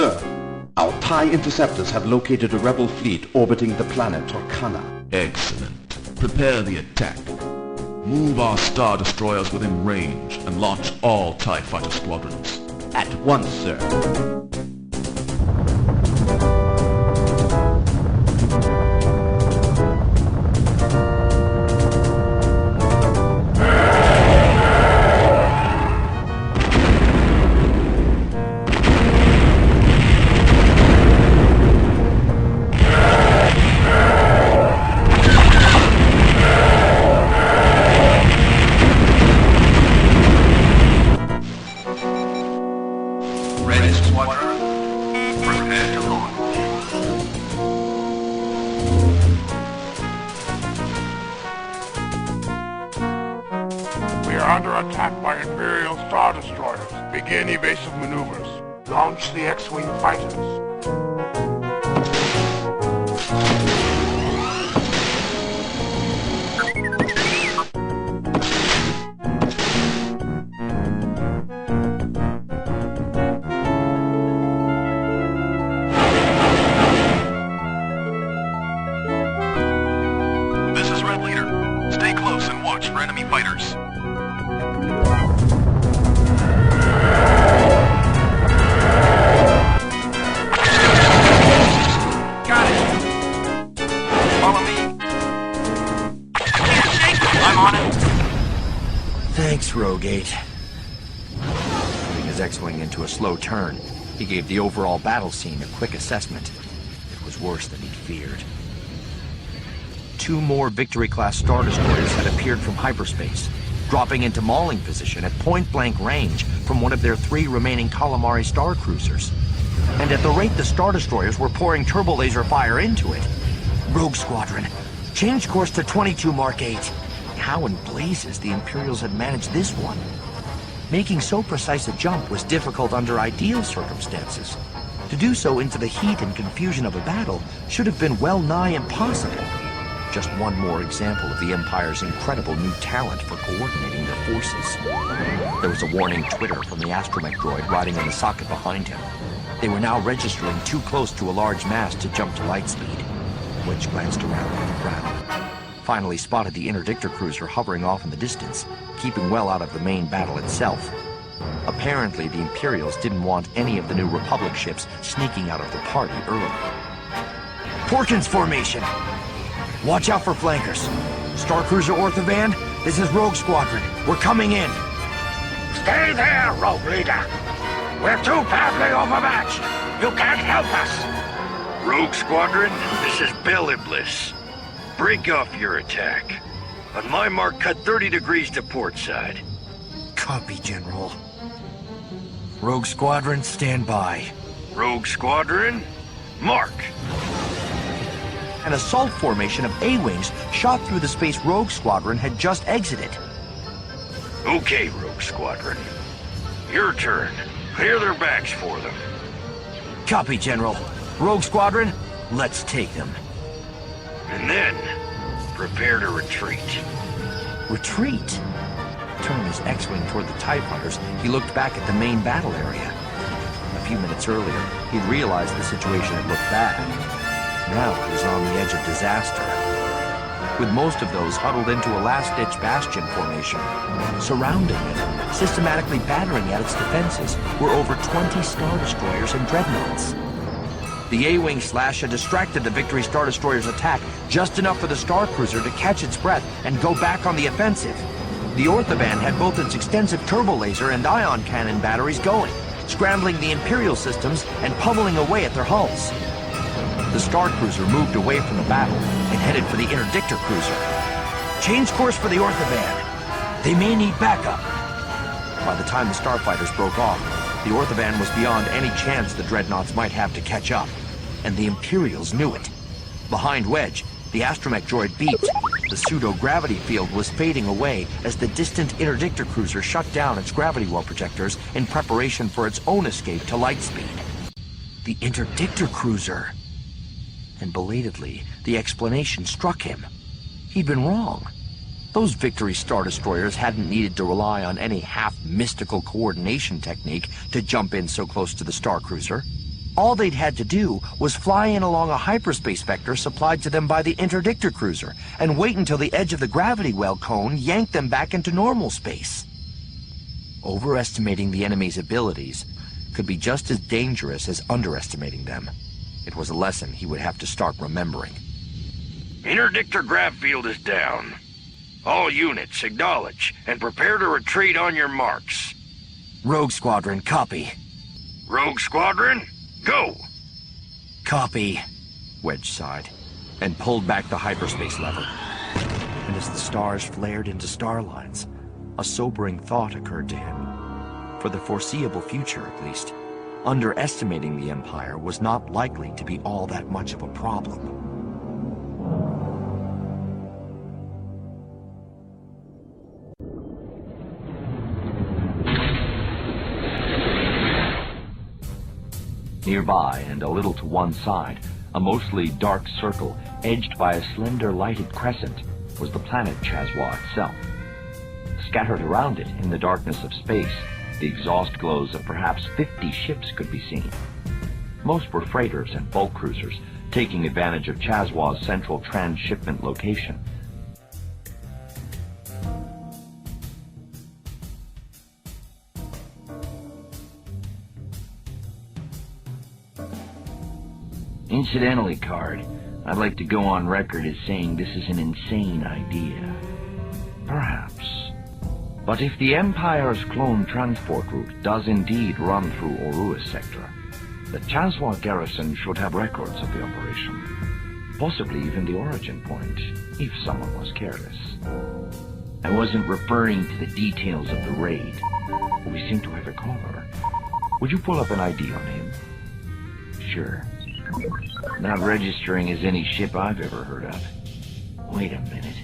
Sir, our TIE interceptors have located a rebel fleet orbiting the planet Torcana. Excellent. Prepare the attack. Move our Star Destroyers within range and launch all TIE fighter squadrons. At once, sir. Under attack by Imperial Star Destroyers. Begin evasive maneuvers. Launch the X-Wing fighters. This is Red Leader. Stay close and watch for enemy fighters. Thanks, Rogue-8. Putting his X-Wing into a slow turn, he gave the overall battle scene a quick assessment. It was worse than he'd feared. 2 more Victory-class Star Destroyers had appeared from hyperspace, dropping into mauling position at point-blank range from one of their 3 remaining calamari Star Cruisers. And at the rate the Star Destroyers were pouring turbo-laser fire into it, Rogue Squadron, change course to 22 Mark 8. How in blazes the Imperials had managed this one? Making so precise a jump was difficult under ideal circumstances. To do so into the heat and confusion of a battle should have been well nigh impossible. Just one more example of the Empire's incredible new talent for coordinating their forces. There was a warning twitter from the astromech droid riding in the socket behind him. They were now registering too close to a large mass to jump to light speed. Wedge glanced around on the ground. Finally spotted the interdictor cruiser hovering off in the distance, keeping well out of the main battle itself. Apparently, the Imperials didn't want any of the new Republic ships sneaking out of the party early. Porkins formation! Watch out for flankers. Star Cruiser Orthovan, this is Rogue Squadron. We're coming in. Stay there, Rogue Leader. We're too badly overmatched. You can't help us. Rogue Squadron, this is Bill Iblis. Break off your attack. On my mark, cut 30 degrees to port side. Copy, General. Rogue Squadron, stand by. Rogue Squadron, mark. An assault formation of A-Wings shot through the space Rogue Squadron had just exited. Okay, Rogue Squadron. Your turn. Clear their backs for them. Copy, General. Rogue Squadron, let's take them. And then, prepare to retreat. Retreat? Turning his X-Wing toward the TIE fighters, he looked back at the main battle area. A few minutes earlier, he'd realized the situation had looked bad. Now he was on the edge of disaster. With most of those huddled into a last-ditch bastion formation, surrounding it, systematically battering at its defenses, were over 20 Star Destroyers and Dreadnoughts. The A-Wing slash had distracted the Victory Star Destroyer's attack just enough for the Star Cruiser to catch its breath and go back on the offensive. The Orthovan had both its extensive turbo laser and ion cannon batteries going, scrambling the Imperial systems and pummeling away at their hulls. The Star Cruiser moved away from the battle and headed for the Interdictor Cruiser. Change course for the Orthovan. They may need backup. By the time the Starfighters broke off, the Orthovan was beyond any chance the Dreadnoughts might have to catch up, and the Imperials knew it. Behind Wedge, the astromech droid beeped. The pseudo-gravity field was fading away as the distant Interdictor Cruiser shut down its gravity well projectors in preparation for its own escape to light speed. The Interdictor Cruiser! And belatedly, the explanation struck him. He'd been wrong. Those Victory Star Destroyers hadn't needed to rely on any half-mystical coordination technique to jump in so close to the Star Cruiser. All they'd had to do was fly in along a hyperspace vector supplied to them by the interdictor cruiser and wait until the edge of the gravity well cone yanked them back into normal space. Overestimating the enemy's abilities could be just as dangerous as underestimating them. It was a lesson he would have to start remembering. Interdictor grav field is down. All units, acknowledge, and prepare to retreat on your marks. Rogue Squadron, copy. Rogue Squadron, go! Copy. Wedge sighed, and pulled back the hyperspace lever. And as the stars flared into starlines, a sobering thought occurred to him. For the foreseeable future, at least, underestimating the Empire was not likely to be all that much of a problem. Nearby, and a little to one side, a mostly dark circle, edged by a slender lighted crescent, was the planet Chazwa itself. Scattered around it, in the darkness of space, the exhaust glows of perhaps 50 ships could be seen. Most were freighters and bulk cruisers, taking advantage of Chazwa's central transshipment location. Incidentally, Card, I'd like to go on record as saying this is an insane idea. Perhaps. But if the Empire's clone transport route does indeed run through Orua's sector, the Chazwa garrison should have records of the operation. Possibly even the origin point, if someone was careless. I wasn't referring to the details of the raid. We seem to have a caller. Would you pull up an ID on him? Sure. Not registering as any ship I've ever heard of. Wait a minute.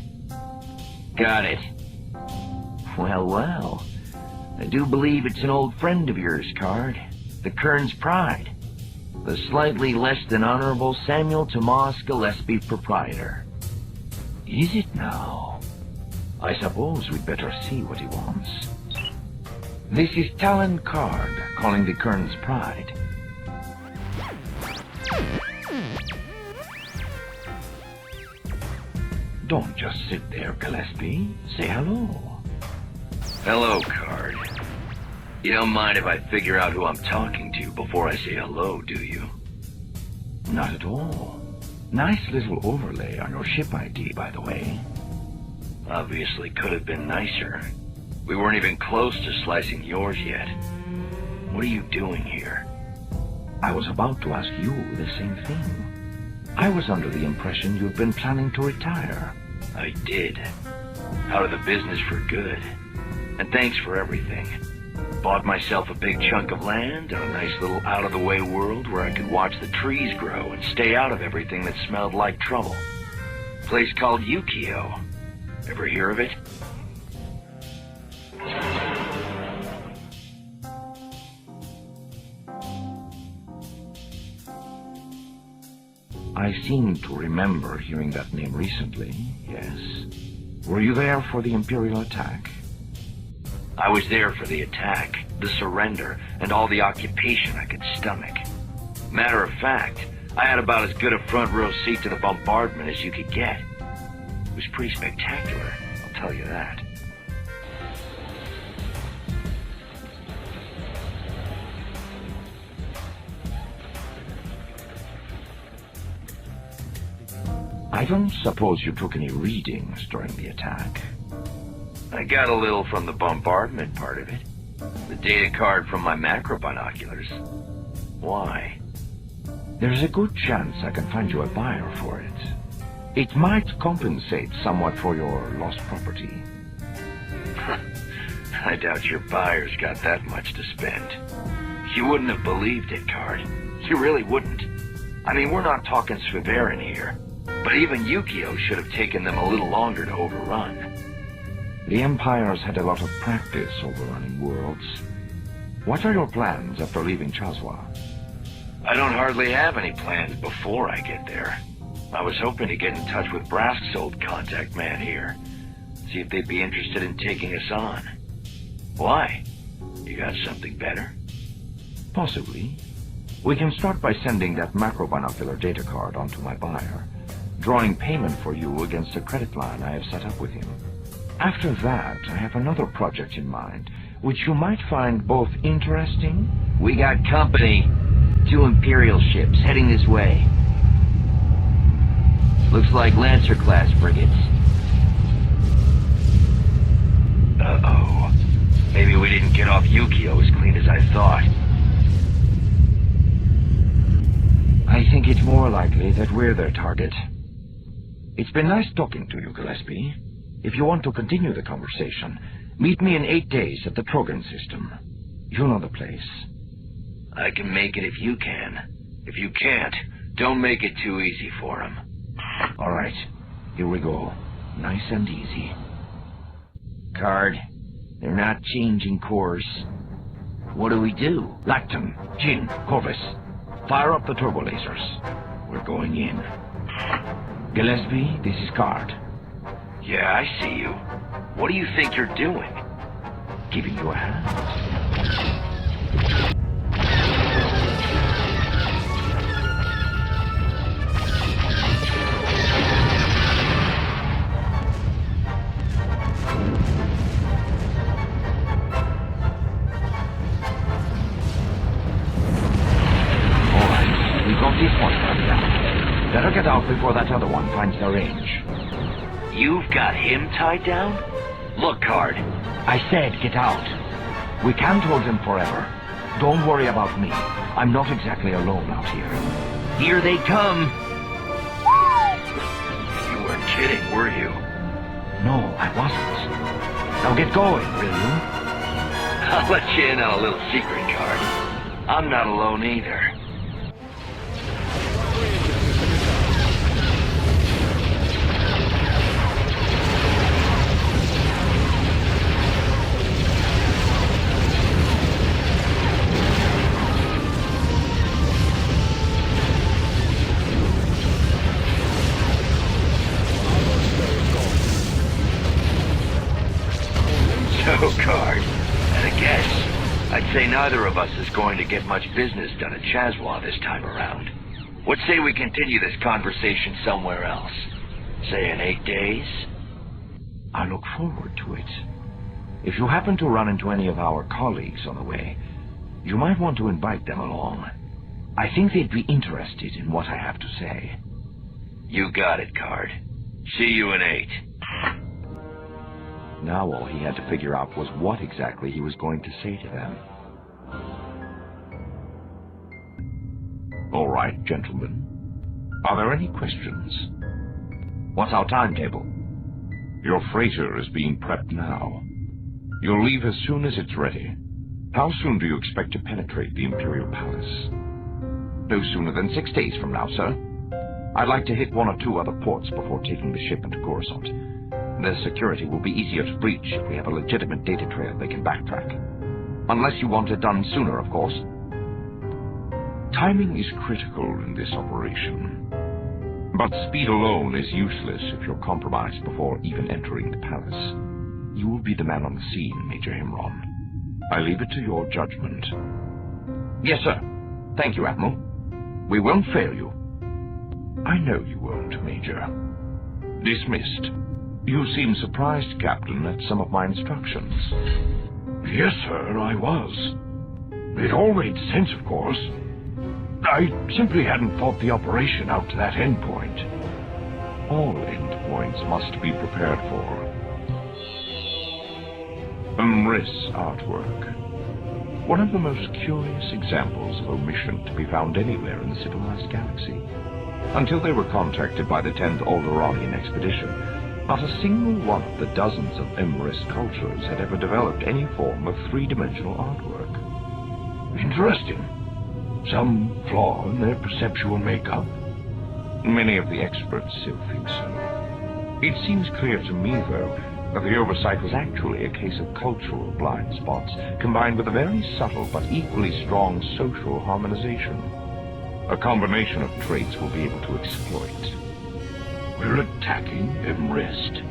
Got it. Well, well. I do believe it's an old friend of yours, Card. The Kern's Pride. The slightly less than honorable Samuel Tomas Gillespie proprietor. Is it now? I suppose we'd better see what he wants. This is Talon Card, calling the Kern's Pride. Don't just sit there, Gillespie. Say hello. Hello, Card. You don't mind if I figure out who I'm talking to before I say hello, do you? Not at all. Nice little overlay on your ship ID, by the way. Obviously could have been nicer. We weren't even close to slicing yours yet. What are you doing here? I was about to ask you the same thing. I was under the impression you'd been planning to retire. I did. Out of the business for good. And thanks for everything. Bought myself a big chunk of land and a nice little out-of-the-way world where I could watch the trees grow and stay out of everything that smelled like trouble. Place called Yukio. Ever hear of it? I seem to remember hearing that name recently, yes. Were you there for the Imperial attack? I was there for the attack, the surrender, and all the occupation I could stomach. Matter of fact, I had about as good a front row seat to the bombardment as you could get. It was pretty spectacular, I'll tell you that. I don't suppose you took any readings during the attack. I got a little from the bombardment part of it. The data card from my macro binoculars. Why? There's a good chance I can find you a buyer for it. It might compensate somewhat for your lost property. I doubt your buyer's got that much to spend. You wouldn't have believed it, Card. You really wouldn't. I mean, we're not talking Sviverin here. But even Yukio should have taken them a little longer to overrun. The Empire's had a lot of practice overrunning worlds. What are your plans after leaving Chazwa? I don't hardly have any plans before I get there. I was hoping to get in touch with Brask's old contact man here. See if they'd be interested in taking us on. Why? You got something better? Possibly. We can start by sending that macro-binocular data card onto my buyer, drawing payment for you against a credit line I have set up with him. After that, I have another project in mind, which you might find both interesting... We got company. 2 Imperial ships heading this way. Looks like Lancer-class frigates. Uh-oh. Maybe we didn't get off Yukio as clean as I thought. I think it's more likely that we're their target. It's been nice talking to you, Gillespie. If you want to continue the conversation, meet me in 8 days at the Trogan system. You know the place. I can make it if you can. If you can't, don't make it too easy for him. All right, here we go. Nice and easy. Card, they're not changing course. What do we do? Lacton, Jin, Corvus, fire up the turbo lasers. We're going in. Gillespie, this is Card. Yeah, I see you. What do you think you're doing? Giving you a hand. This one turned down. Better get out before that other one finds their range. You've got him tied down? Look, Card. I said get out. We can't hold him forever. Don't worry about me. I'm not exactly alone out here. Here they come! You weren't kidding, were you? No, I wasn't. Now get going, will you? I'll let you in on a little secret, Card. I'm not alone either. So, Card, at a guess, I'd say neither of us is going to get much business done at Chazwa this time around. What say we continue this conversation somewhere else? Say in 8 days? I look forward to it. If you happen to run into any of our colleagues on the way, you might want to invite them along. I think they'd be interested in what I have to say. You got it, Card. See you in 8. Now all he had to figure out was what exactly he was going to say to them. All right, gentlemen. Are there any questions? What's our timetable? Your freighter is being prepped now. You'll leave as soon as it's ready. How soon do you expect to penetrate the Imperial Palace? No sooner than 6 days from now, sir. I'd like to hit 1 or 2 other ports before taking the ship into Coruscant. Their security will be easier to breach if we have a legitimate data trail they can backtrack. Unless you want it done sooner, of course. Timing is critical in this operation. But speed alone is useless if you're compromised before even entering the palace. You will be the man on the scene, Major Himron. I leave it to your judgment. Yes, sir. Thank you, Admiral. We won't fail you. I know you won't, Major. Dismissed. You seem surprised, Captain, at some of my instructions. Yes, sir, I was. It all made sense, of course. I simply hadn't thought the operation out to that endpoint. All endpoints must be prepared for. Umriss artwork. One of the most curious examples of omission to be found anywhere in the civilized galaxy. Until they were contacted by the 10th Alderaanian expedition, not a single one of the dozens of Umriss cultures had ever developed any form of three-dimensional artwork. Interesting. Some flaw in their perceptual makeup? Many of the experts still think so. It seems clear to me, though, that the oversight was actually a case of cultural blind spots, combined with a very subtle but equally strong social harmonization. A combination of traits we'll be able to exploit. We're attacking Umriss.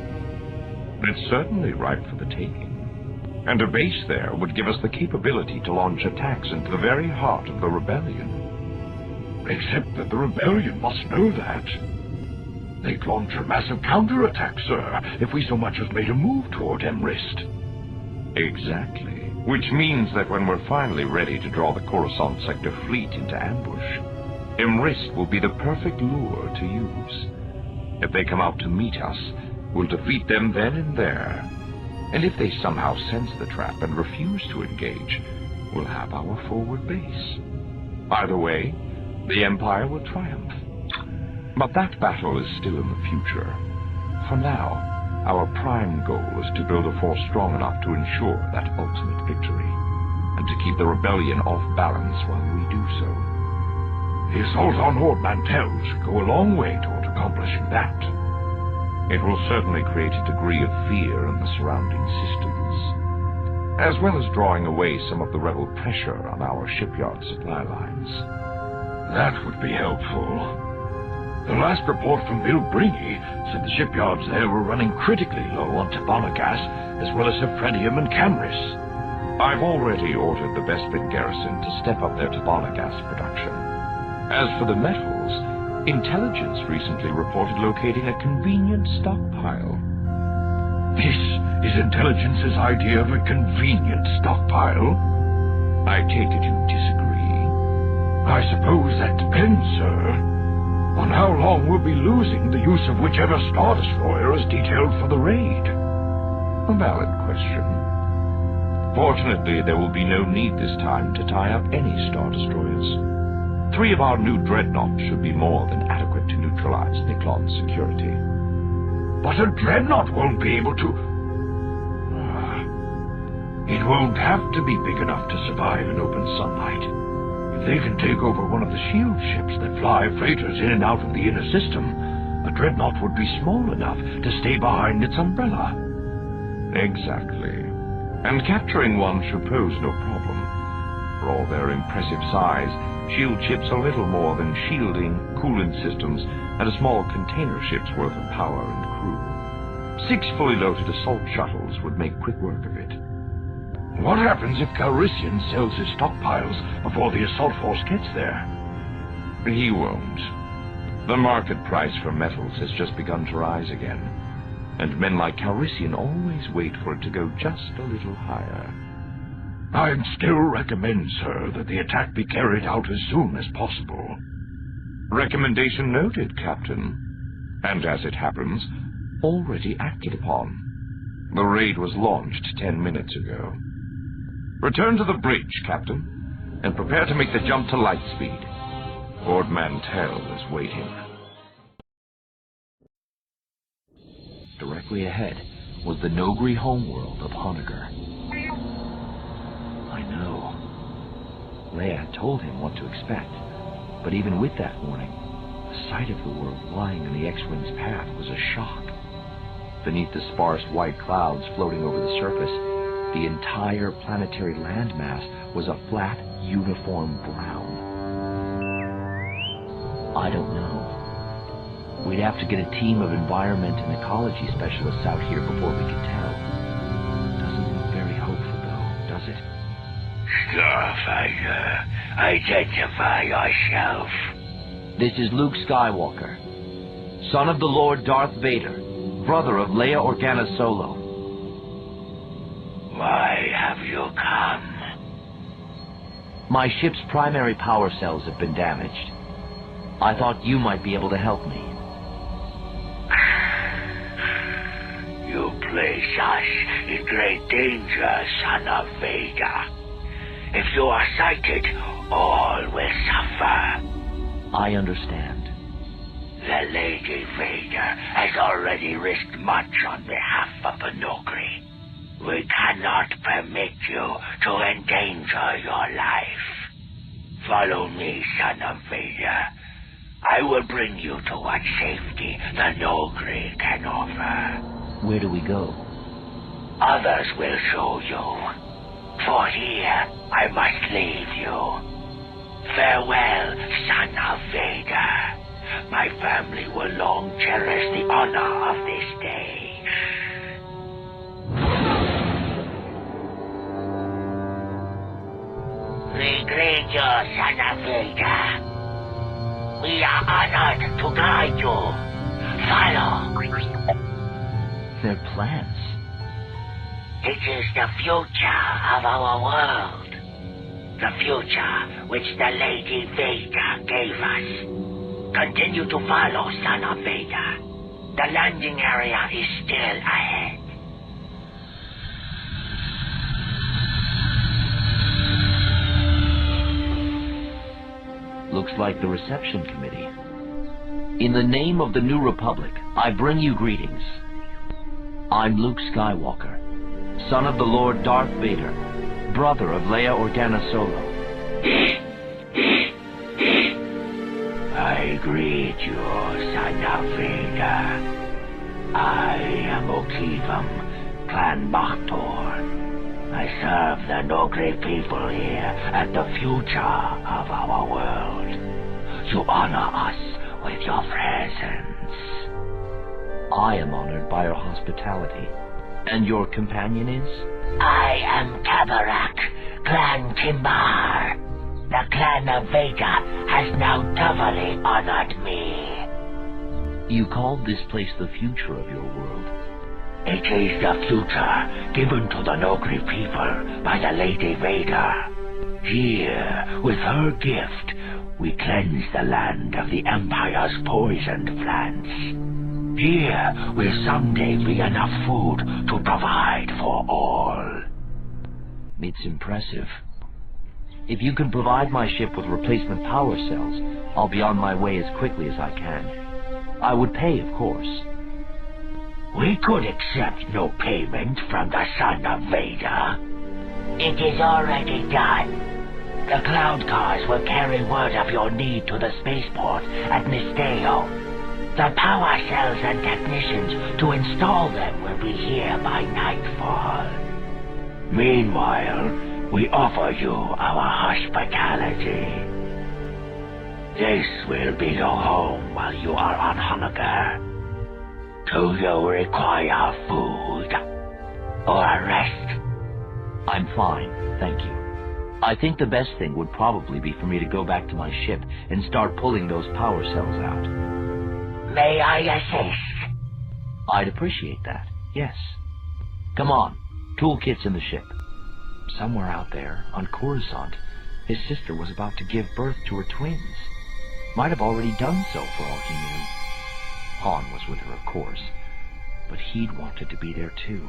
It's certainly ripe for the taking. And a base there would give us the capability to launch attacks into the very heart of the rebellion. except that the rebellion must know that. They'd launch a massive counterattack, sir, if we so much as made a move toward Emrist. Exactly. Which means that when we're finally ready to draw the Coruscant Sector fleet into ambush, Emrist will be the perfect lure to use. If they come out to meet us, we'll defeat them then and there. And if they somehow sense the trap and refuse to engage, we'll have our forward base. Either way, the Empire will triumph. But that battle is still in the future. For now, our prime goal is to build a force strong enough to ensure that ultimate victory, and to keep the rebellion off balance while we do so. The assault on Ord Mantell should go a long way toward accomplishing that. It will certainly create a degree of fear in the surrounding systems, as well as drawing away some of the rebel pressure on our shipyard supply lines. That would be helpful. The last report from Bill Bringy said the shipyards there were running critically low on Tabana gas, as well as Hephredium and Camrys. I've already ordered the Bespin garrison to step up their Tabana gas production. As for the metals, intelligence recently reported locating a convenient stockpile. This is Intelligence's idea of a convenient stockpile? I take it you disagree? I suppose that depends, sir, on how long we'll be losing the use of whichever Star Destroyer is detailed for the raid. A valid question. Fortunately, there will be no need this time to tie up any Star Destroyers. 3 of our new dreadnoughts should be more than adequate to neutralize Niklon's security. But a dreadnought won't be able to... It won't have to be big enough to survive in open sunlight. If they can take over one of the shield ships that fly freighters in and out of the inner system, a dreadnought would be small enough to stay behind its umbrella. Exactly. And capturing one should pose no problem. For all their impressive size, shield ships are little more than shielding, coolant systems, and a small container ship's worth of power and crew. 6 fully loaded assault shuttles would make quick work of it. What happens if Calrissian sells his stockpiles before the assault force gets there? He won't. The market price for metals has just begun to rise again, and men like Calrissian always wait for it to go just a little higher. I'd still recommend, sir, that the attack be carried out as soon as possible. Recommendation noted, Captain. And as it happens, already acted upon. The raid was launched 10 minutes ago. Return to the bridge, Captain, and prepare to make the jump to light speed. Ord Mantell is waiting. Directly ahead was the Nogri homeworld of Honegger. I know. Leia had told him what to expect, but even with that warning, the sight of the world lying in the X-Wing's path was a shock. Beneath the sparse white clouds floating over the surface, the entire planetary landmass was a flat, uniform brown. I don't know. We'd have to get a team of environment and ecology specialists out here before we could tell. Doesn't look very hopeful, though, does it? Starfighter, identify yourself. This is Luke Skywalker, son of the Lord Darth Vader, brother of Leia Organa Solo. Why have you come? My ship's primary power cells have been damaged. I thought you might be able to help me. You place us in great danger, son of Vader. If you are sighted, all will suffer. I understand. The Lady Vader has already risked much on behalf of the Nogri. We cannot permit you to endanger your life. Follow me, son of Vader. I will bring you to what safety the Nogri can offer. Where do we go? Others will show you. For here, I must leave you. Farewell, son of Vader. My family will long cherish the honor of this day. We greet you, son of Vader. We are honored to guide you. Follow. Their plans. It is the future of our world. The future which the Lady Vader gave us. Continue to follow, Son of Vader. The landing area is still ahead. Looks like the reception committee. In the name of the New Republic, I bring you greetings. I'm Luke Skywalker, son of the Lord Darth Vader, brother of Leia Organa Solo. I greet you, Son of Vader. I am Okivam, Clan Bakhtor. I serve the Nogri people here at the future of our world. You honor us with your presence. I am honored by your hospitality. And your companion is? I am Kabarak, Clan Timbar. The Clan of Vader has now doubly honored me. You called this place the future of your world. It is the future given to the Nogri people by the Lady Vader. Here, with her gift, we cleanse the land of the Empire's poisoned plants. Here will someday be enough food to provide for all. It's impressive. If you can provide my ship with replacement power cells, I'll be on my way as quickly as I can. I would pay, of course. We could accept no payment from the Son of Vader. It is already done. The cloud cars will carry word of your need to the spaceport at Misteo. The power cells and technicians to install them will be here by nightfall. Meanwhile, we offer you our hospitality. This will be your home while you are on hunger. Do you require food or a rest? I'm fine, thank you. I think the best thing would probably be for me to go back to my ship and start pulling those power cells out. May I assist? I'd appreciate that, yes. Come on, toolkit's in the ship. Somewhere out there, on Coruscant, his sister was about to give birth to her twins. Might have already done so for all he knew. Han was with her, of course, but he'd wanted to be there too.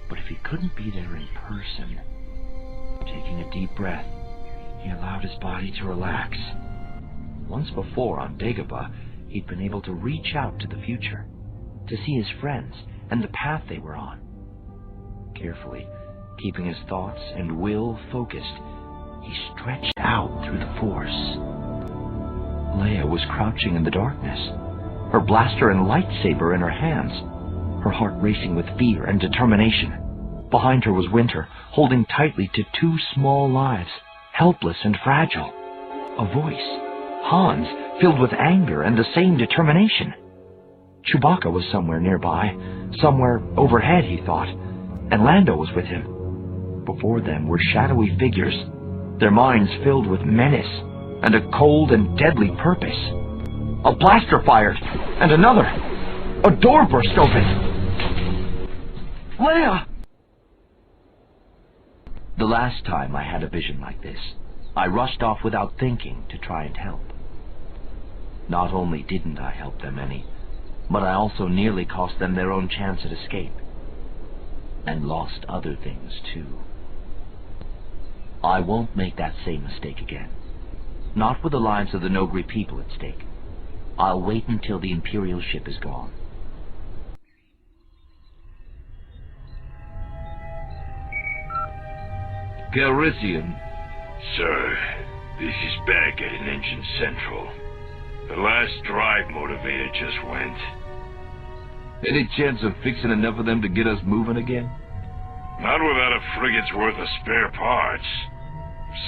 But if he couldn't be there in person... Taking a deep breath, he allowed his body to relax. Once before, on Dagobah, he'd been able to reach out to the future, to see his friends and the path they were on. Carefully, keeping his thoughts and will focused, he stretched out through the Force. Leia was crouching in the darkness, her blaster and lightsaber in her hands, her heart racing with fear and determination. Behind her was Winter, holding tightly to two small lives, helpless and fragile. A voice, Han's, filled with anger and the same determination. Chewbacca was somewhere nearby, somewhere overhead, he thought, and Lando was with him. Before them were shadowy figures, their minds filled with menace and a cold and deadly purpose. A blaster fired, and another. A door burst open. Leia! The last time I had a vision like this, I rushed off without thinking to try and help. Not only didn't I help them any, but I also nearly cost them their own chance at escape. And lost other things, too. I won't make that same mistake again. Not with the lives of the Nogri people at stake. I'll wait until the Imperial ship is gone. Calrissian. Sir, this is Baghead in Engine Central. The last drive motivator just went. Any chance of fixing enough of them to get us moving again? Not without a frigate's worth of spare parts.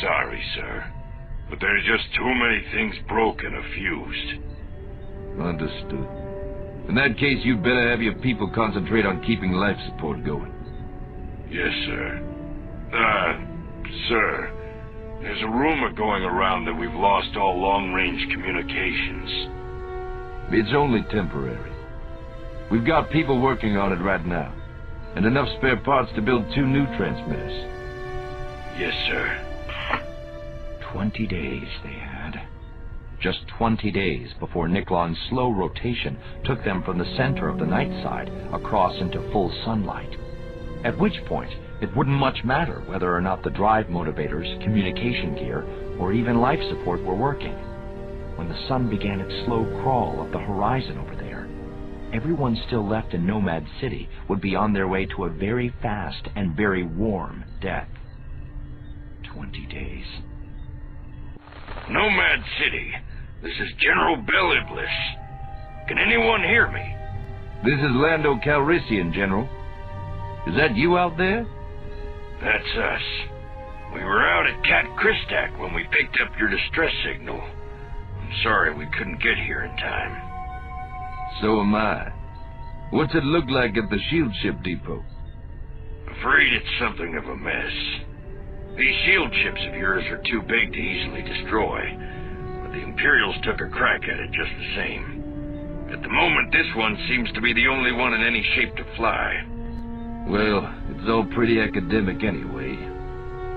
Sorry, sir. But there's just too many things broken or fused. Understood. In that case, you'd better have your people concentrate on keeping life support going. Yes, sir. Sir, There's a rumor going around that we've lost all long-range communications. It's only temporary. We've got people working on it right now, and enough spare parts to build 2 new transmitters. Yes, sir. 20 days they had. Just 20 days before Niklon's slow rotation took them from the center of the night side across into full sunlight. At which point, it wouldn't much matter whether or not the drive motivators, communication gear, or even life support were working. When the sun began its slow crawl up the horizon over there, everyone still left in Nomad City would be on their way to a very fast and very warm death. 20 days. Nomad City, this is General Bel Iblis. Can anyone hear me? This is Lando Calrissian, General. Is that you out there? That's us. We were out at Cat Kristak when we picked up your distress signal. I'm sorry we couldn't get here in time. So am I. What's it look like at the shield ship depot? Afraid it's something of a mess. These shield ships of yours are too big to easily destroy, but the Imperials took a crack at it just the same. At the moment, this one seems to be the only one in any shape to fly. Well, it's all pretty academic anyway.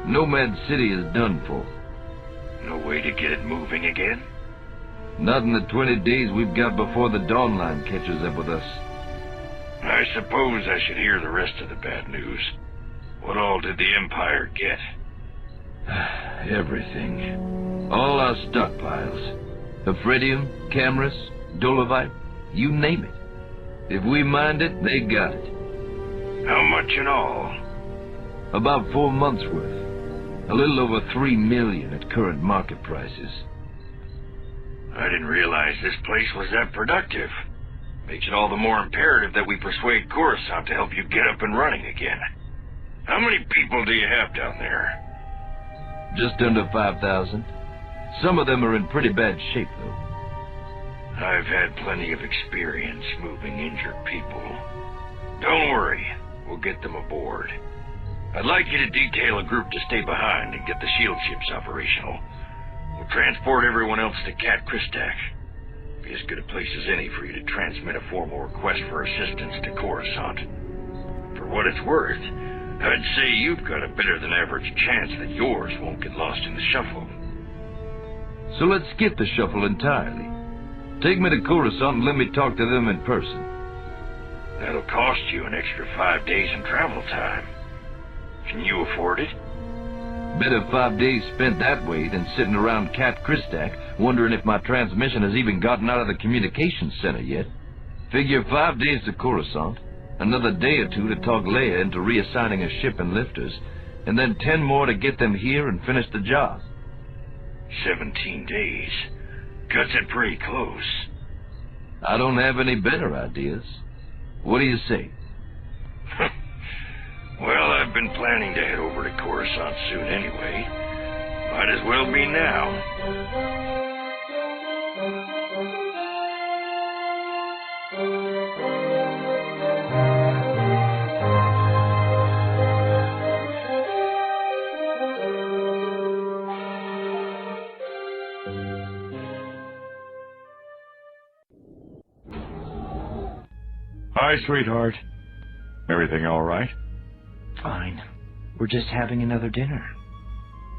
Nomad City is done for. No way to get it moving again? Not in the 20 days we've got before the dawn line catches up with us. I suppose I should hear the rest of the bad news. What all did the Empire get? Everything. All our stockpiles. Ephredium, Camerus, Dolovite, you name it. If we mined it, they got it. How much in all? About 4 months' worth. A little over 3 million at current market prices. I didn't realize this place was that productive. Makes it all the more imperative that we persuade Coruscant to help you get up and running again. How many people do you have down there? Just under 5,000. Some of them are in pretty bad shape, though. I've had plenty of experience moving injured people. Don't worry, we'll get them aboard. I'd like you to detail a group to stay behind and get the shield ships operational. We'll transport everyone else to Cat Kristak. Be as good a place as any for you to transmit a formal request for assistance to Coruscant. For what it's worth, I'd say you've got a better than average chance that yours won't get lost in the shuffle. So let's skip the shuffle entirely. Take me to Coruscant and let me talk to them in person. That'll cost you an extra 5 days in travel time. Can you afford it? Better 5 days spent that way than sitting around Cat Kristak wondering if my transmission has even gotten out of the communications center yet. Figure 5 days to Coruscant, another day or 2 to talk Leia into reassigning a ship and lifters, and then 10 more to get them here and finish the job. 17 days. Cuts it pretty close. I don't have any better ideas. What do you say? Well, I've been planning to head over to Coruscant soon anyway. Might as well be now. Hi, sweetheart. Everything all right? Fine. We're just having another dinner.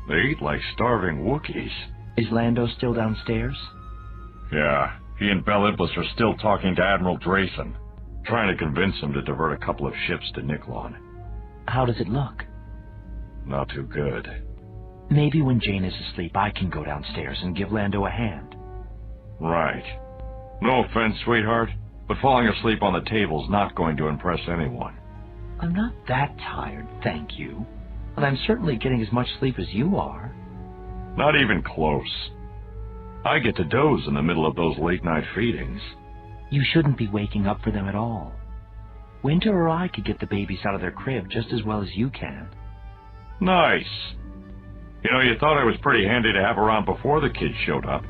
They eat like starving Wookiees. Is Lando still downstairs? Yeah, he and Bel Iblis are still talking to Admiral Drayson, trying to convince him to divert a couple of ships to Niklon. How does it look? Not too good. Maybe when Jane is asleep, I can go downstairs and give Lando a hand. Right. No offense, sweetheart, but falling asleep on the table's not going to impress anyone. I'm not that tired, thank you. But I'm certainly getting as much sleep as you are. Not even close. I get to doze in the middle of those late-night feedings. You shouldn't be waking up for them at all. Winter or I could get the babies out of their crib just as well as you can. Nice. You know, you thought I was pretty handy to have around before the kids showed up.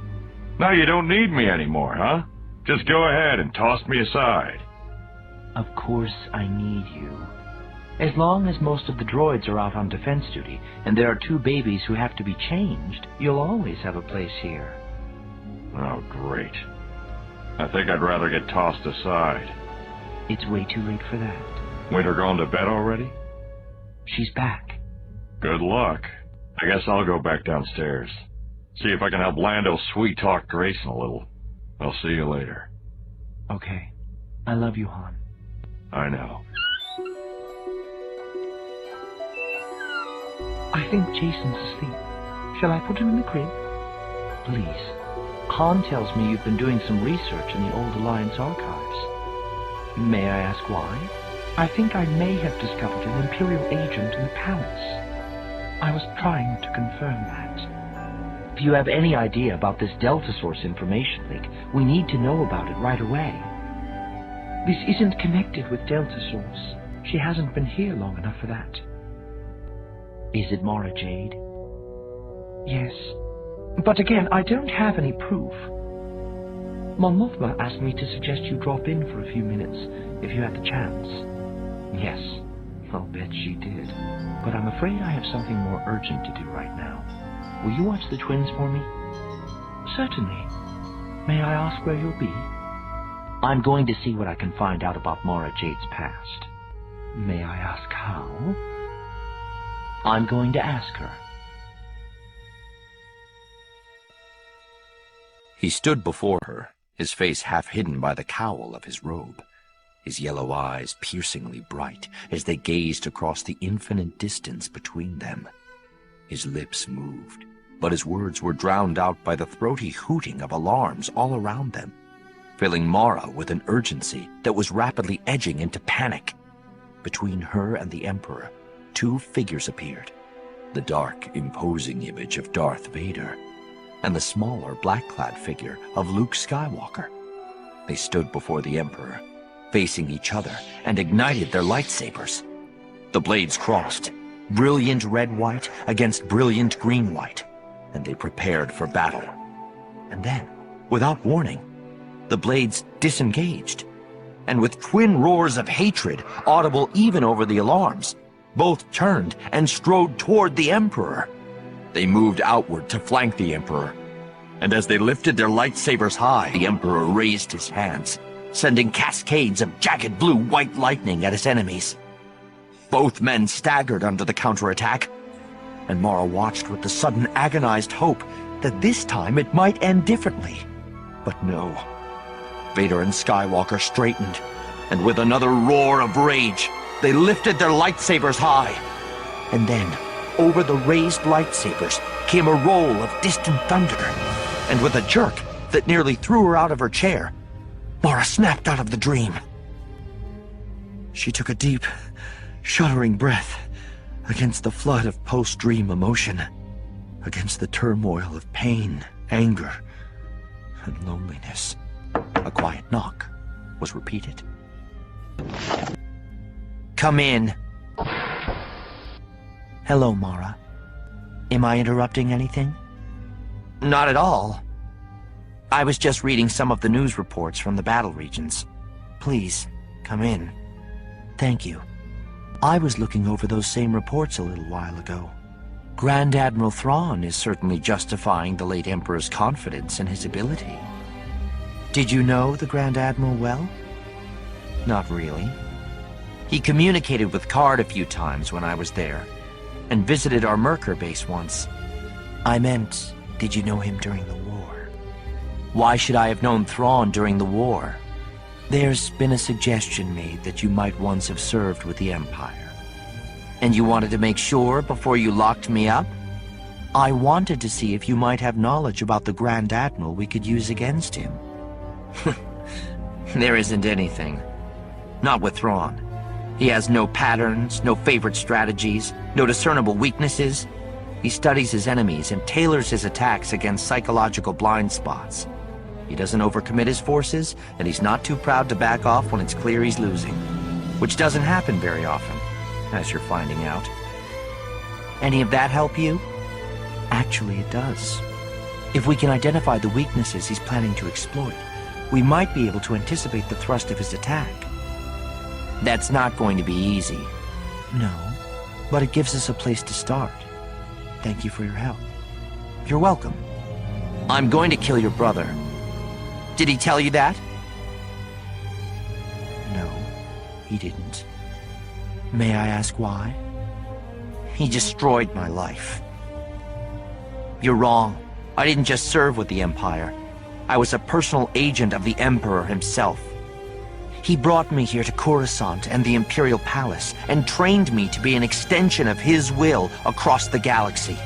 Now you don't need me anymore, huh? Just go ahead and toss me aside. Of course I need you. As long as most of the droids are out on defense duty, and there are 2 babies who have to be changed, you'll always have a place here. Oh, great. I think I'd rather get tossed aside. It's way too late for that. Winter gone to bed already? She's back. Good luck. I guess I'll go back downstairs. See if I can help Lando sweet-talk Grayson a little. I'll see you later. Okay. I love you, Han. I know. I think Jason's asleep. Shall I put him in the crib? Please. Han tells me you've been doing some research in the old Alliance archives. May I ask why? I think I may have discovered an Imperial agent in the palace. I was trying to confirm that. If you have any idea about this Delta Source information leak, we need to know about it right away. This isn't connected with Delta Source. She hasn't been here long enough for that. Is it Mara Jade? Yes. But again, I don't have any proof. Mon Mothma asked me to suggest you drop in for a few minutes, if you had the chance. Yes, I'll bet she did. But I'm afraid I have something more urgent to do right now. Will you watch the twins for me? Certainly. May I ask where you'll be? I'm going to see what I can find out about Mara Jade's past. May I ask how? I'm going to ask her. He stood before her, his face half hidden by the cowl of his robe, his yellow eyes piercingly bright as they gazed across the infinite distance between them. His lips moved, but his words were drowned out by the throaty hooting of alarms all around them, filling Mara with an urgency that was rapidly edging into panic. Between her and the Emperor, 2 figures appeared, the dark, imposing image of Darth Vader, and the smaller, black-clad figure of Luke Skywalker. They stood before the Emperor, facing each other, and ignited their lightsabers. The blades crossed, brilliant red-white against brilliant green-white, and they prepared for battle. And then, without warning, the blades disengaged, and with twin roars of hatred, audible even over the alarms, both turned and strode toward the Emperor. They moved outward to flank the Emperor, and as they lifted their lightsabers high, the Emperor raised his hands, sending cascades of jagged blue-white lightning at his enemies. Both men staggered under the counterattack, and Mara watched with the sudden agonized hope that this time it might end differently. But no. Vader and Skywalker straightened, and with another roar of rage, they lifted their lightsabers high. And then, over the raised lightsabers, came a roll of distant thunder, and with a jerk that nearly threw her out of her chair, Mara snapped out of the dream. She took a deep, shuddering breath against the flood of post-dream emotion, against the turmoil of pain, anger, and loneliness. A quiet knock was repeated. Come in. Hello, Mara. Am I interrupting anything? Not at all. I was just reading some of the news reports from the battle regions. Please, come in. Thank you. I was looking over those same reports a little while ago. Grand Admiral Thrawn is certainly justifying the late Emperor's confidence in his ability. Did you know the Grand Admiral well? Not really. He communicated with Card a few times when I was there, and visited our Merkur base once. I meant, did you know him during the war? Why should I have known Thrawn during the war? There's been a suggestion made that you might once have served with the Empire. And you wanted to make sure before you locked me up? I wanted to see if you might have knowledge about the Grand Admiral we could use against him. There isn't anything. Not with Thrawn. He has no patterns, no favorite strategies, no discernible weaknesses. He studies his enemies and tailors his attacks against psychological blind spots. He doesn't overcommit his forces, and he's not too proud to back off when it's clear he's losing. Which doesn't happen very often, as you're finding out. Any of that help you? Actually, it does. If we can identify the weaknesses he's planning to exploit, we might be able to anticipate the thrust of his attack. That's not going to be easy. No, but it gives us a place to start. Thank you for your help. You're welcome. I'm going to kill your brother. Did he tell you that? No, he didn't. May I ask why? He destroyed my life. You're wrong. I didn't just serve with the Empire. I was a personal agent of the Emperor himself. He brought me here to Coruscant and the Imperial Palace and trained me to be an extension of his will across the galaxy.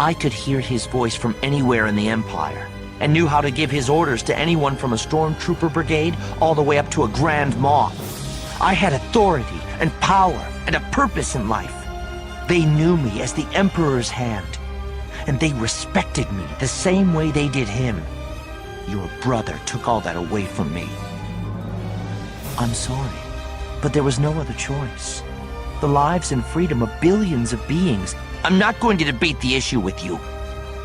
I could hear his voice from anywhere in the Empire and knew how to give his orders to anyone from a stormtrooper brigade all the way up to a Grand Moff. I had authority and power and a purpose in life. They knew me as the Emperor's hand, and they respected me the same way they did him. Your brother took all that away from me. I'm sorry, but there was no other choice. The lives and freedom of billions of beings. I'm not going to debate the issue with you.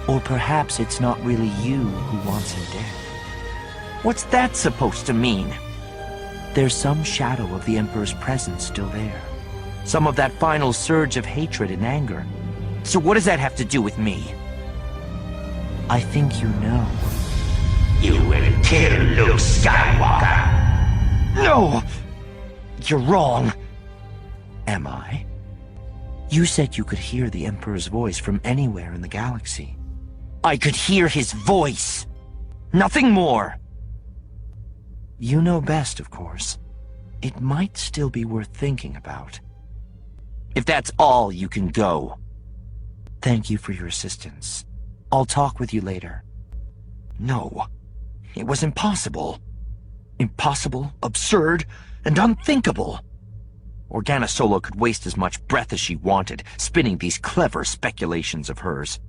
Or perhaps it's not really you who wants him dead. What's that supposed to mean? There's some shadow of the Emperor's presence still there. Some of that final surge of hatred and anger. So what does that have to do with me? I think you know. You will kill Luke Skywalker. No! You're wrong. Am I? You said you could hear the Emperor's voice from anywhere in the galaxy. I could hear his voice. Nothing more. You know best, of course. It might still be worth thinking about. If that's all, you can go. Thank you for your assistance. I'll talk with you later. No. It was impossible. Impossible, absurd, and unthinkable. Organa Solo could waste as much breath as she wanted, spinning these clever speculations of hers.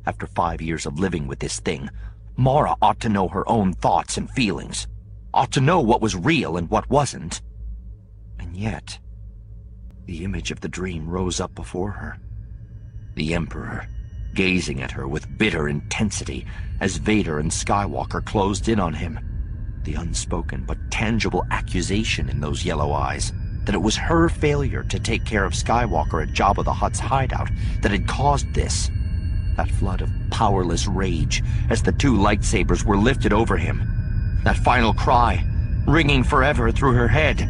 After 5 years of living with this thing, Mara ought to know her own thoughts and feelings. Ought to know what was real and what wasn't. And yet, the image of the dream rose up before her. The Emperor, gazing at her with bitter intensity as Vader and Skywalker closed in on him. The unspoken but tangible accusation in those yellow eyes that it was her failure to take care of Skywalker at Jabba the Hutt's hideout that had caused this. That flood of powerless rage as the two lightsabers were lifted over him. That final cry, ringing forever through her head.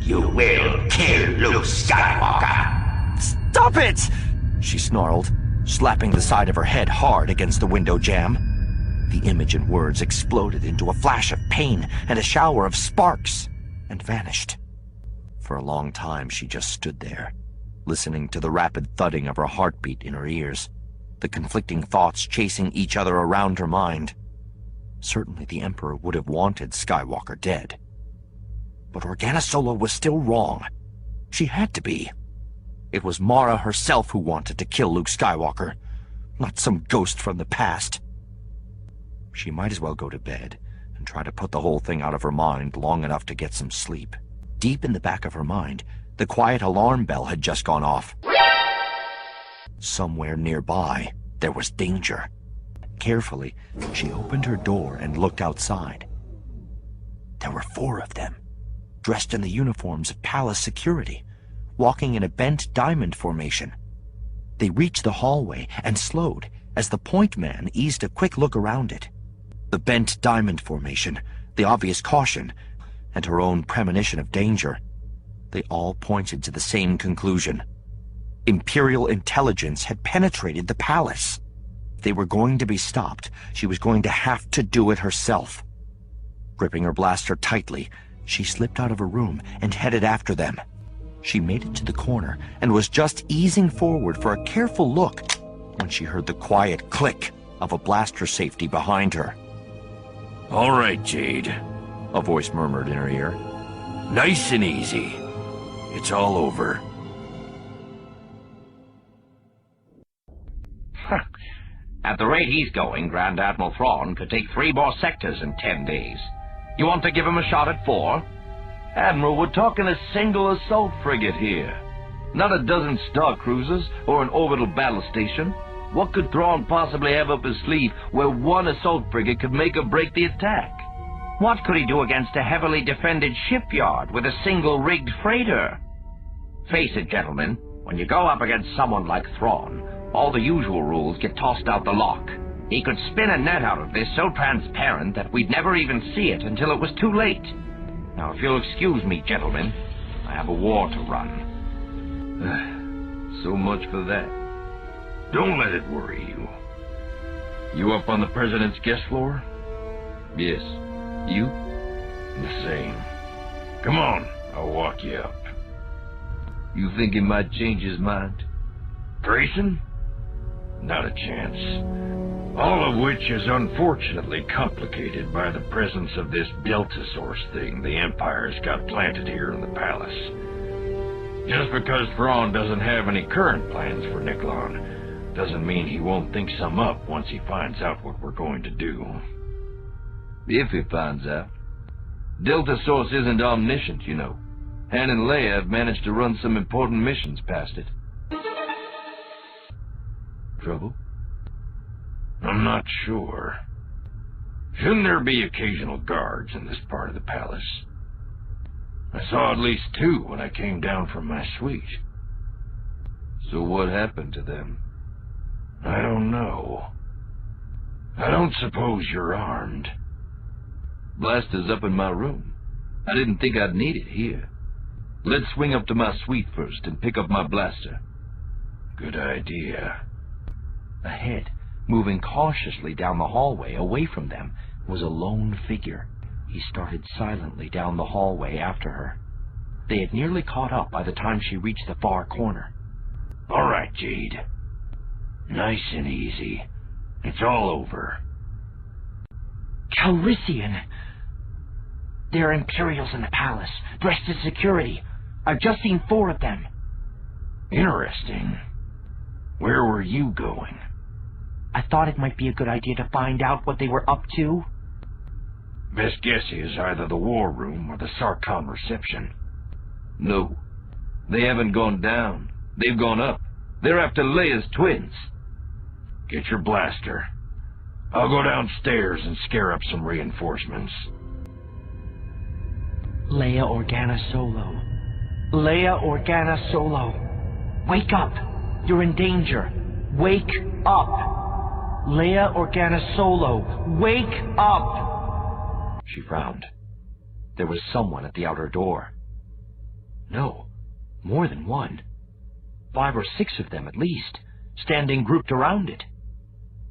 You will kill Luke Skywalker. Stop it! She snarled, slapping the side of her head hard against the window jamb. The image and words exploded into a flash of pain and a shower of sparks, and vanished. For a long time she just stood there, listening to the rapid thudding of her heartbeat in her ears, the conflicting thoughts chasing each other around her mind. Certainly the Emperor would have wanted Skywalker dead. But Organa Solo was still wrong. She had to be. It was Mara herself who wanted to kill Luke Skywalker, not some ghost from the past. She might as well go to bed and try to put the whole thing out of her mind long enough to get some sleep. Deep in the back of her mind, the quiet alarm bell had just gone off. Somewhere nearby, there was danger. Carefully, she opened her door and looked outside. There were 4 of them, dressed in the uniforms of palace security, walking in a bent diamond formation. They reached the hallway and slowed as the point man eased a quick look around it. The bent diamond formation, the obvious caution, and her own premonition of danger, they all pointed to the same conclusion. Imperial intelligence had penetrated the palace. If they were going to be stopped, she was going to have to do it herself. Gripping her blaster tightly, she slipped out of her room and headed after them. She made it to the corner and was just easing forward for a careful look when she heard the quiet click of a blaster safety behind her. All right, Jade, a voice murmured in her ear. Nice and easy. It's all over. At the rate he's going, Grand Admiral Thrawn could take 3 more sectors in 10 days. You want to give him a shot at 4? Admiral, we're talking a single assault frigate here. Not a dozen star cruisers or an orbital battle station. What could Thrawn possibly have up his sleeve where one assault frigate could make or break the attack? What could he do against a heavily defended shipyard with a single rigged freighter? Face it, gentlemen, when you go up against someone like Thrawn, all the usual rules get tossed out the lock. He could spin a net out of this so transparent that we'd never even see it until it was too late. Now, if you'll excuse me, gentlemen, I have a war to run. So much for that. Don't let it worry you. You up on the President's guest floor? Yes. You? The same. Come on, I'll walk you up. You think he might change his mind? Grayson? Not a chance. All of which is unfortunately complicated by the presence of this Delta Source thing the Empire's got planted here in the palace. Just because Thrawn doesn't have any current plans for Niklon doesn't mean he won't think some up once he finds out what we're going to do. If he finds out. Delta Source isn't omniscient, you know. Han and Leia have managed to run some important missions past it. Trouble? I'm not sure. Shouldn't there be occasional guards in this part of the palace? I saw at least 2 when I came down from my suite. So what happened to them? I don't know. I don't suppose you're armed. Blaster's up in my room. I didn't think I'd need it here. Let's swing up to my suite first and pick up my blaster. Good idea. Ahead, moving cautiously down the hallway away from them, was a lone figure. He started silently down the hallway after her. They had nearly caught up by the time she reached the far corner. All right, Jade. Nice and easy. It's all over. Calrissian! There are Imperials in the palace, dressed as security. I've just seen 4 of them. Interesting. Where were you going? I thought it might be a good idea to find out what they were up to. Best guess is either the war room or the Sarkhan reception. No. They haven't gone down. They've gone up. They're after Leia's twins. Get your blaster. I'll go downstairs and scare up some reinforcements. Leia Organa Solo. Leia Organa Solo. Wake up! You're in danger. Wake up! Leia Organa Solo. Wake up! She frowned. There was someone at the outer door. No, more than one. 5 or 6 of them at least, standing grouped around it.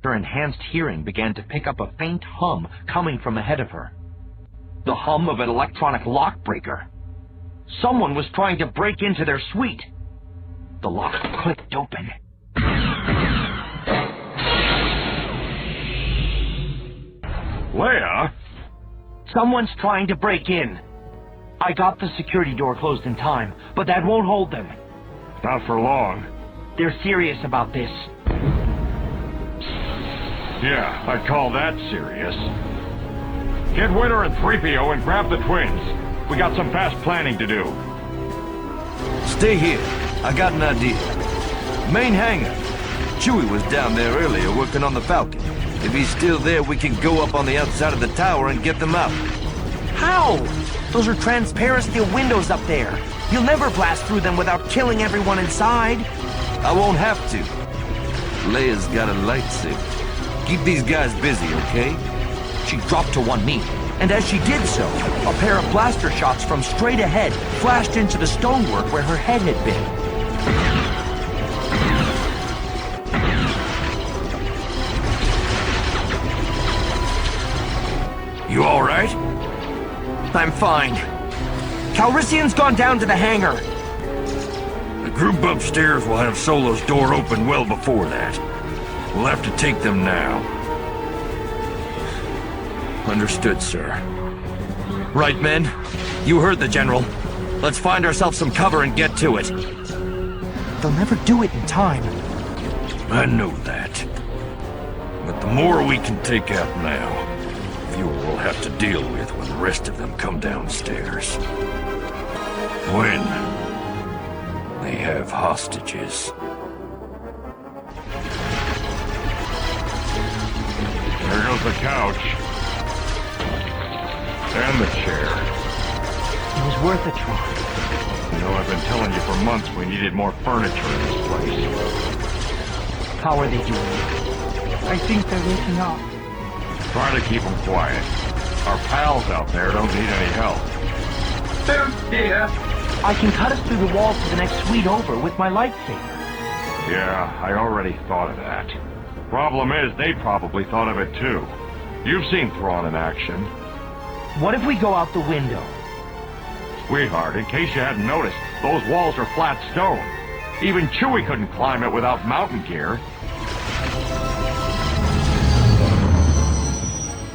Her enhanced hearing began to pick up a faint hum coming from ahead of her. The hum of an electronic lock breaker. Someone was trying to break into their suite. The lock clicked open. Leia? Someone's trying to break in. I got the security door closed in time, but that won't hold them. Not for long. They're serious about this. Yeah, I'd call that serious. Get Winter and 3PO and grab the twins. We got some fast planning to do. Stay here. I got an idea. Main hangar. Chewie was down there earlier working on the Falcon. If he's still there, we can go up on the outside of the tower and get them out. How? Those are transparent steel windows up there. You'll never blast through them without killing everyone inside. I won't have to. Leia's got a lightsaber. Keep these guys busy, okay? She dropped to one knee, and as she did so, a pair of blaster shots from straight ahead flashed into the stonework where her head had been. You all right? I'm fine. Calrissian's gone down to the hangar. The group upstairs will have Solo's door open well before that. We'll have to take them now. Understood, sir. Right, men. You heard the General. Let's find ourselves some cover and get to it. They'll never do it in time. I know that. But the more we can take out now, the fewer we'll have to deal with when the rest of them come downstairs. When they have hostages. There goes the couch. And the chair. It was worth a try. You know, I've been telling you for months we needed more furniture in this place. How are they doing? I think they're waking up. Try to keep them quiet. Our pals out there don't need any help. Oh dear. I can cut us through the wall to the next suite over with my lightsaber. Yeah, I already thought of that. Problem is, they probably thought of it too. You've seen Thrawn in action. What if we go out the window? Sweetheart, in case you hadn't noticed, those walls are flat stone. Even Chewie couldn't climb it without mountain gear.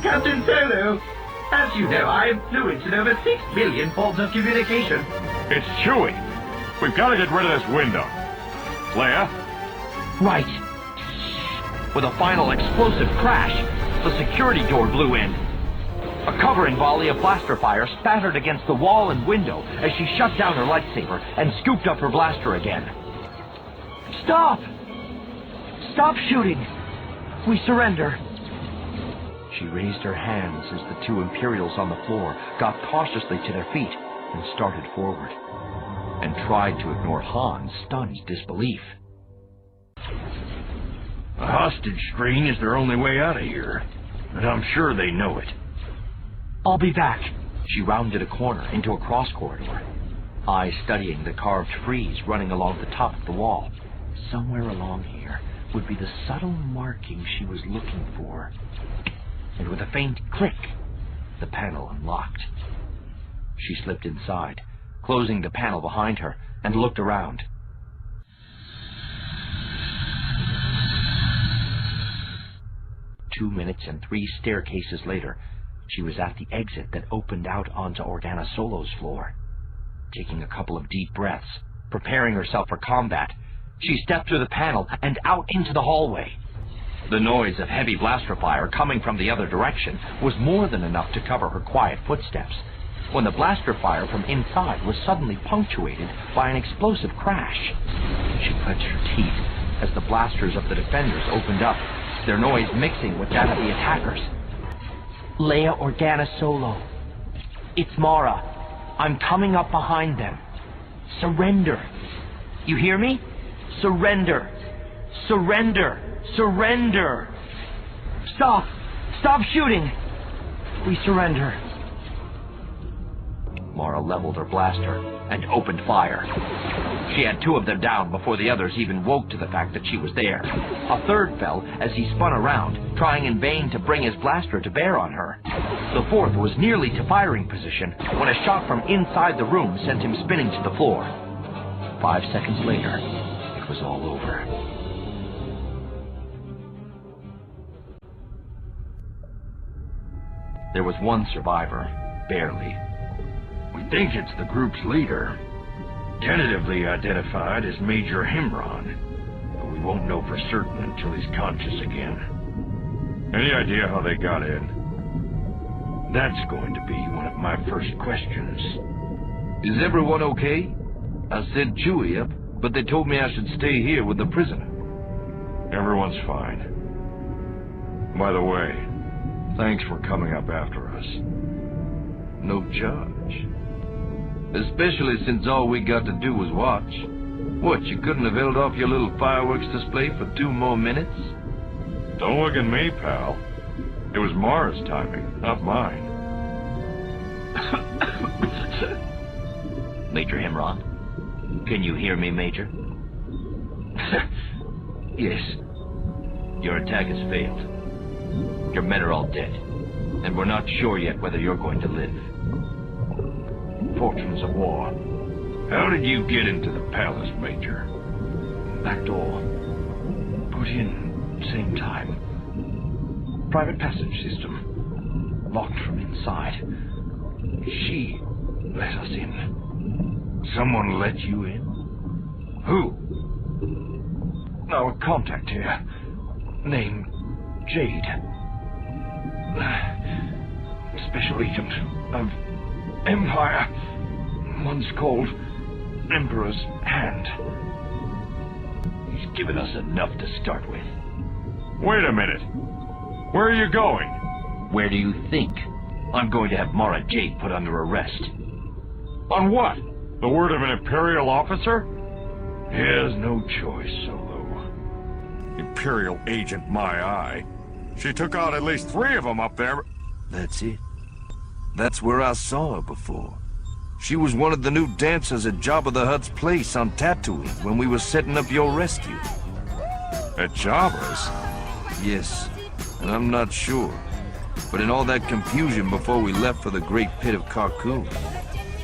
Captain Solo, as you know, I am fluent in over 6 million forms of communication. It's Chewie. We've got to get rid of this window. Leia? Right. With a final explosive crash, the security door blew in. A covering volley of blaster fire spattered against the wall and window as she shut down her lightsaber and scooped up her blaster again. Stop! Stop shooting! We surrender. She raised her hands as the two Imperials on the floor got cautiously to their feet and started forward, and tried to ignore Han's stunned disbelief. A hostage string is their only way out of here, and I'm sure they know it. I'll be back. She rounded a corner into a cross corridor, eyes studying the carved frieze running along the top of the wall. Somewhere along here would be the subtle marking she was looking for. And with a faint click, the panel unlocked. She slipped inside, closing the panel behind her, and looked around. Two minutes and 3 staircases later, she was at the exit that opened out onto Organa Solo's floor. Taking a couple of deep breaths, preparing herself for combat, she stepped through the panel and out into the hallway. The noise of heavy blaster fire coming from the other direction was more than enough to cover her quiet footsteps, when the blaster fire from inside was suddenly punctuated by an explosive crash. She clenched her teeth as the blasters of the defenders opened up, their noise mixing with that of the attackers. Leia Organa Solo. It's Mara. I'm coming up behind them. Surrender. You hear me? Surrender. Surrender. Surrender. Stop. Stop shooting. We surrender. Mara leveled her blaster and opened fire. She had 2 of them down before the others even woke to the fact that she was there. A third fell as he spun around, trying in vain to bring his blaster to bear on her. The fourth was nearly to firing position when a shot from inside the room sent him spinning to the floor. 5 seconds later, it was all over. There was one survivor, barely. We think it's the group's leader, tentatively identified as Major Himron, but we won't know for certain until he's conscious again. Any idea how they got in? That's going to be one of my first questions. Is everyone okay? I sent Chewie up, but they told me I should stay here with the prisoner. Everyone's fine. By the way, thanks for coming up after us. No charge. Especially since all we got to do was watch. What, you couldn't have held off your little fireworks display for 2 more minutes? Don't look at me, pal. It was Mara's timing, not mine. Major Himron? Can you hear me, Major? Yes. Your attack has failed. Your men are all dead, and we're not sure yet whether you're going to live. Fortunes of war. How did you get into the palace, Major? Back door. Put in same time. Private passage system. Locked from inside. She let us in. Someone let you in? Who? Our contact here. Name Jade. Special agent of Empire. One's called Emperor's Hand. He's given us enough to start with. Wait a minute. Where are you going? Where do you think? I'm going to have Mara Jade put under arrest. On what? The word of an Imperial officer? He has no choice, Solo. Imperial agent, my eye. She took out at least 3 of them up there. That's it. That's where I saw her before. She was one of the new dancers at Jabba the Hutt's place on Tatooine when we were setting up your rescue. At Jabba's? Yes, and I'm not sure. But in all that confusion before we left for the Great Pit of Carkoon,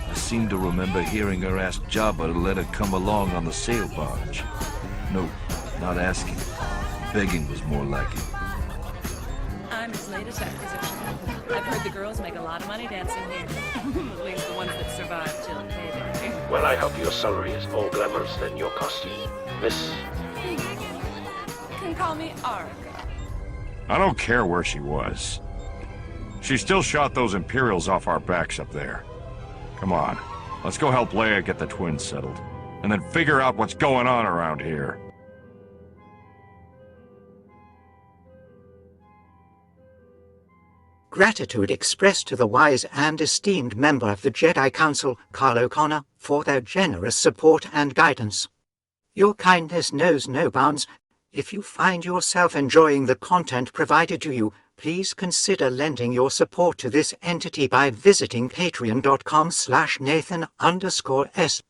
I seem to remember hearing her ask Jabba to let her come along on the sail barge. No, not asking. Begging was more like it. I'm his latest acquisition. I've heard the girls make a lot of money dancing here. At least the ones that survive till payday. Well, I hope your salary is more glamorous than your costume, Miss... You can call me Arg. I don't care where she was. She still shot those Imperials off our backs up there. Come on, let's go help Leia get the twins settled, and then figure out what's going on around here. Gratitude expressed to the wise and esteemed member of the Jedi Council, Carl O'Connor, for their generous support and guidance. Your kindness knows no bounds. If you find yourself enjoying the content provided to you, please consider lending your support to this entity by visiting patreon.com/Nathan_S.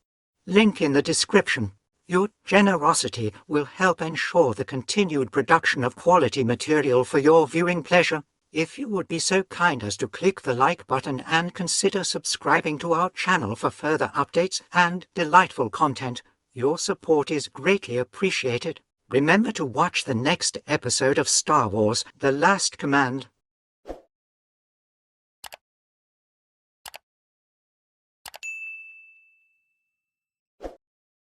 Link in the description. Your generosity will help ensure the continued production of quality material for your viewing pleasure. If you would be so kind as to click the like button and consider subscribing to our channel for further updates and delightful content, your support is greatly appreciated. Remember to watch the next episode of Star Wars: The Last Command